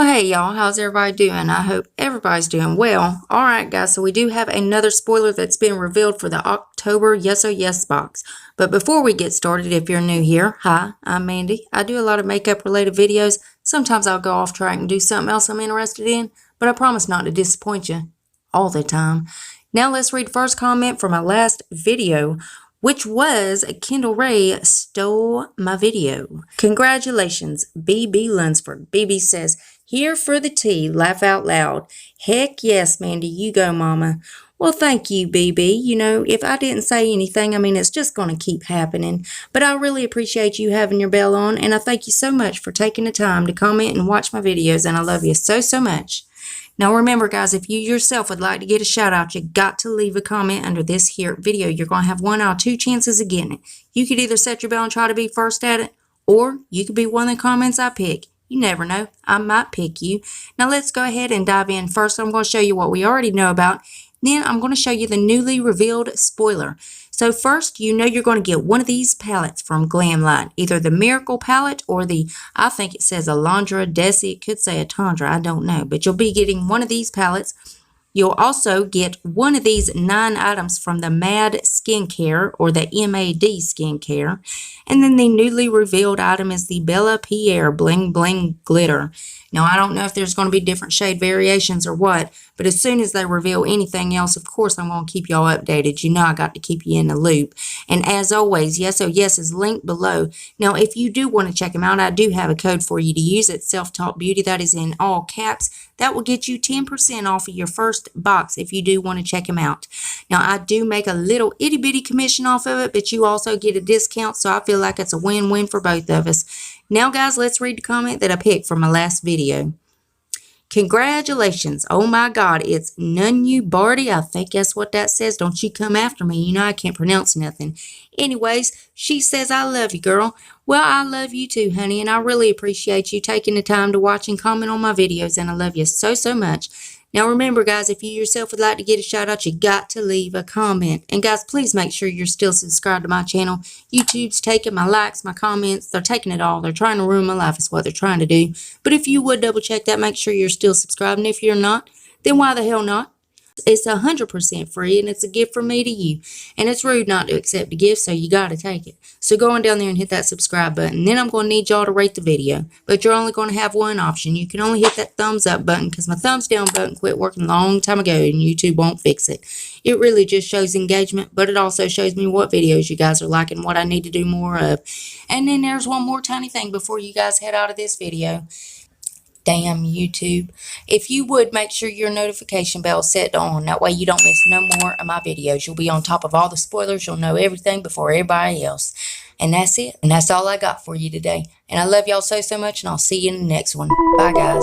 Well, hey y'all, how's everybody doing? I hope everybody's doing well. Alright guys, so we do have another spoiler that's been revealed for the October Yes or Yes box. But before we get started, if you're new here, hi, I'm Mandy. I do a lot of makeup related videos. Sometimes I'll go off track and do something else I'm interested in, but I promise not to disappoint you all the time. Now let's read the first comment from my last video, which was Kendall Ray stole my video. Congratulations, BB Lunsford. BB says, here for the tea, laugh out loud. Heck yes, Mandy, you go, mama. Well, thank you, BB. You know, if I didn't say anything, I mean, it's just going to keep happening. But I really appreciate you having your bell on, and I thank you so much for taking the time to comment and watch my videos, and I love you so, so much. Now remember guys, if you yourself would like to get a shout out, you got to leave a comment under this here video. You're going to have 1 out of 2 chances of getting it. You could either set your bell and try to be first at it, or you could be one of the comments I pick. You never know, I might pick you. Now let's go ahead and dive in. First I'm going to show you what we already know about. Then I'm going to show you the newly revealed spoiler. So first, you know you're going to get one of these palettes from Glamlight. Either the Miracle palette or the, I think it says Alondra Desi. It could say a Tundra, I don't know. But you'll be getting one of these palettes. You'll also get one of these 9 items from the MAD Skincare or the MAD Skincare. And then the newly revealed item is the Bella Pierre Bling Bling Glitter. Now, I don't know if there's going to be different shade variations or what, but as soon as they reveal anything else, of course, I'm going to keep y'all updated. You know I got to keep you in the loop. And as always, Yes Oh Yes is linked below. Now, if you do want to check them out, I do have a code for you to use. It's SelfTaught Beauty. That is in all caps. That will get you 10% off of your first box if you do want to check them out. Now, I do make a little itty-bitty commission off of it, but you also get a discount, so I feel like it's a win-win for both of us. Now, guys, let's read the comment that I picked from my last video. Congratulations. Oh, my God. It's Nunu Barty. I think that's what that says. Don't you come after me. You know I can't pronounce nothing. Anyways, she says, I love you, girl. Well, I love you too, honey, and I really appreciate you taking the time to watch and comment on my videos, and I love you so, so much. Now, remember, guys, if you yourself would like to get a shout-out, you got to leave a comment. And, guys, please make sure you're still subscribed to my channel. YouTube's taking my likes, my comments. They're taking it all. They're trying to ruin my life is what they're trying to do. But if you would double-check that, make sure you're still subscribed. And if you're not, then why the hell not? It's 100% free, and it's a gift from me to you. And it's rude not to accept a gift, so you got to take it. So go on down there and hit that subscribe button. Then I'm going to need y'all to rate the video. But you're only going to have one option. You can only hit that thumbs up button because my thumbs down button quit working a long time ago, and YouTube won't fix it. It really just shows engagement, but it also shows me what videos you guys are liking, what I need to do more of. And then there's one more tiny thing before you guys head out of this video. Damn YouTube. If you would, make sure your notification bell is set on. That way you don't miss no more of my videos. You'll be on top of all the spoilers. You'll know everything before everybody else. And that's it. And that's all I got for you today. And I love y'all so, so much. And I'll see you in the next one. Bye, guys.